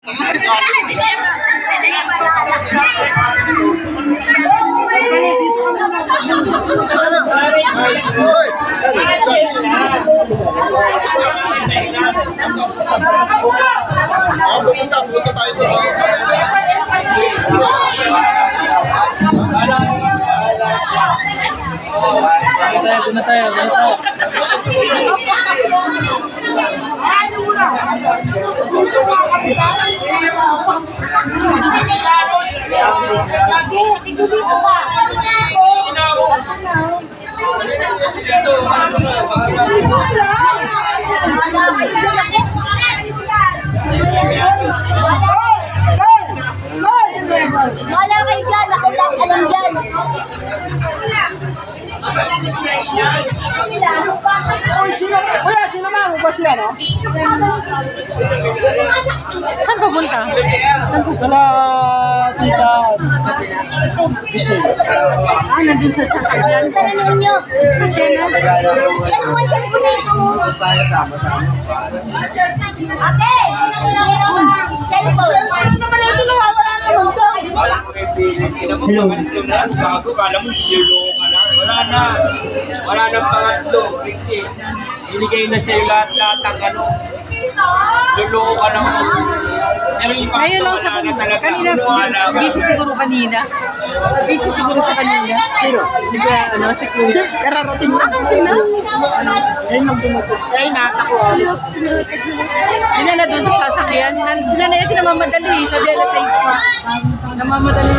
Punta tayo doon. Doon na tayo. Wala kayo dyan, ako lang alam dyan. Kuya, sino ba? Ubas yan, no? Saan pupunta? Wala, tita. Kasi. Nandun sa sasakyan. Tanong nyo. Yan mo siya po na ito. Ate! Cellphone. Ano naman ito na wala naman ito? Hello. Bago, kala mo, niloloko ka na. Wala na pangatlo. Kasi, binigay na sa'yo lahat ang ano. Loloko ka lang. Ngayon lang sa kanina, busy siguro kanina. Busy siguro sa kanina. Pero, si Kuya. Kararating mo. Ayun lang dumating. Ay, nakako. Yun na doon sa sasakyan. Sila na yan, sinamamadali. Sabi alas 6 pa. Namamadali.